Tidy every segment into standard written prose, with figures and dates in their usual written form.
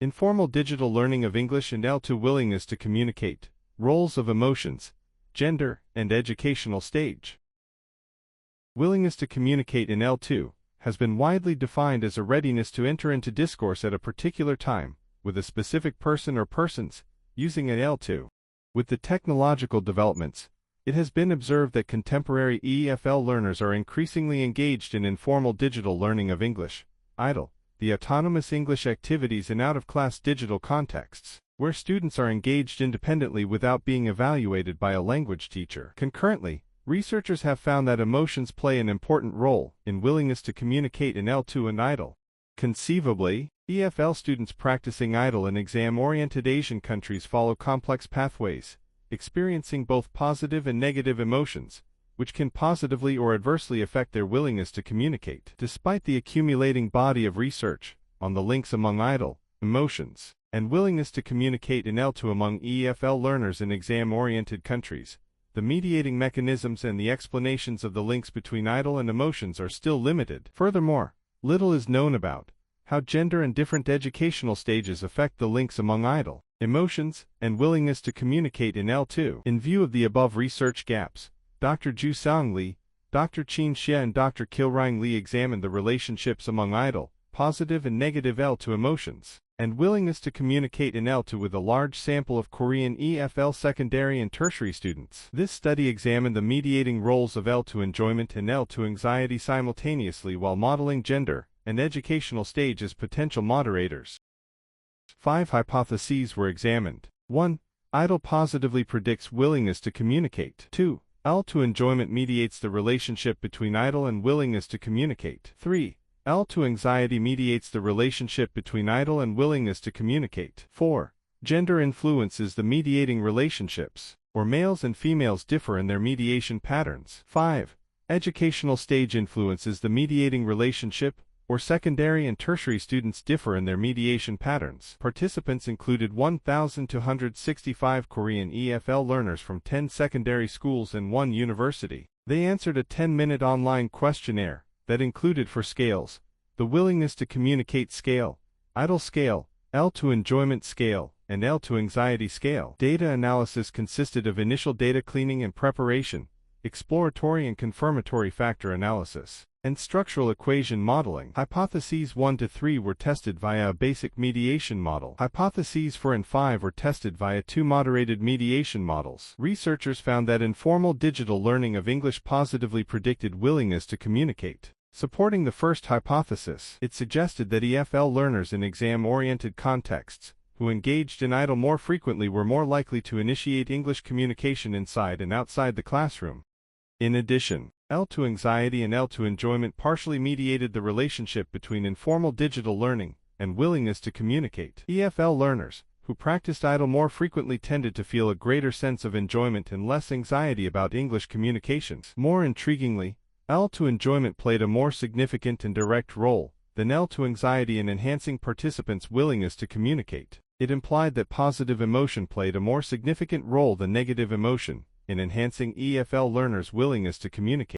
Informal digital learning of English and L2 willingness to communicate, roles of emotions, gender, and educational stage. Willingness to communicate in L2 has been widely defined as a readiness to enter into discourse at a particular time, with a specific person or persons, using an L2. With the technological developments, it has been observed that contemporary EFL learners are increasingly engaged in informal digital learning of English, IDLE, the autonomous English activities in out-of-class digital contexts, where students are engaged independently without being evaluated by a language teacher. Concurrently, researchers have found that emotions play an important role in willingness to communicate in L2 and IDLE. Conceivably, EFL students practicing IDLE in exam-oriented Asian countries follow complex pathways, experiencing both positive and negative emotions, which can positively or adversely affect their willingness to communicate. Despite the accumulating body of research on the links among IDLE, emotions, and willingness to communicate in L2 among EFL learners in exam-oriented countries, the mediating mechanisms and the explanations of the links between IDLE and emotions are still limited. Furthermore, little is known about how gender and different educational stages affect the links among IDLE, emotions, and willingness to communicate in L2. In view of the above research gaps, Dr. Ju-Seong Lee, Dr. Chin Xie and Dr. Kilrang Lee examined the relationships among IDLE, positive and negative L2 emotions, and willingness to communicate in L2 with a large sample of Korean EFL secondary and tertiary students. This study examined the mediating roles of L2 enjoyment and L2 anxiety simultaneously while modeling gender and educational stage as potential moderators. 5 hypotheses were examined. 1. IDLE positively predicts willingness to communicate. 2. L2 enjoyment mediates the relationship between IDLE and willingness to communicate. 3. L2 anxiety mediates the relationship between IDLE and willingness to communicate. 4. Gender influences the mediating relationships, or males and females differ in their mediation patterns. 5. Educational stage influences the mediating relationship, or secondary and tertiary students differ in their mediation patterns. Participants included 1,265 Korean EFL learners from 10 secondary schools and 1 university. They answered a 10-minute online questionnaire that included 4 scales: the willingness to communicate scale, IDLE scale, L2 enjoyment scale, and L2 anxiety scale. Data analysis consisted of initial data cleaning and preparation, exploratory and confirmatory factor analysis, and structural equation modeling. Hypotheses 1 to 3 were tested via a basic mediation model. Hypotheses 4 and 5 were tested via 2 moderated mediation models. Researchers found that informal digital learning of English positively predicted willingness to communicate. Supporting the first hypothesis, it suggested that EFL learners in exam-oriented contexts who engaged in IDLE more frequently were more likely to initiate English communication inside and outside the classroom. In addition, L2 anxiety and L2 enjoyment partially mediated the relationship between informal digital learning and willingness to communicate. EFL learners who practiced IDLE more frequently tended to feel a greater sense of enjoyment and less anxiety about English communications. More intriguingly, L2 enjoyment played a more significant and direct role than L2 anxiety in enhancing participants' willingness to communicate. It implied that positive emotion played a more significant role than negative emotion in enhancing EFL learners' willingness to communicate.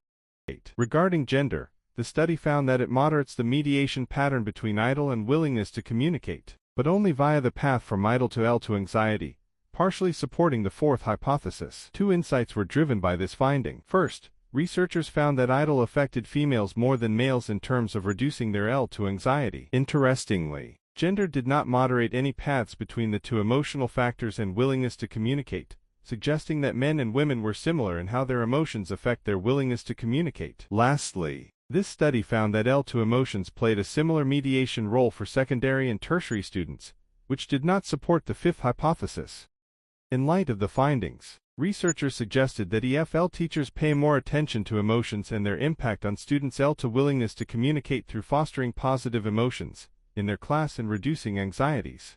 Regarding gender, the study found that it moderates the mediation pattern between IDLE and willingness to communicate, but only via the path from IDLE to L2 anxiety, partially supporting the fourth hypothesis. 2 insights were driven by this finding. First, researchers found that IDLE affected females more than males in terms of reducing their L2 anxiety. Interestingly, gender did not moderate any paths between the 2 emotional factors and willingness to communicate, suggesting that men and women were similar in how their emotions affect their willingness to communicate. Lastly, this study found that L2 emotions played a similar mediation role for secondary and tertiary students, which did not support the 5th hypothesis. In light of the findings, researchers suggested that EFL teachers pay more attention to emotions and their impact on students' L2 willingness to communicate through fostering positive emotions in their class and reducing anxieties.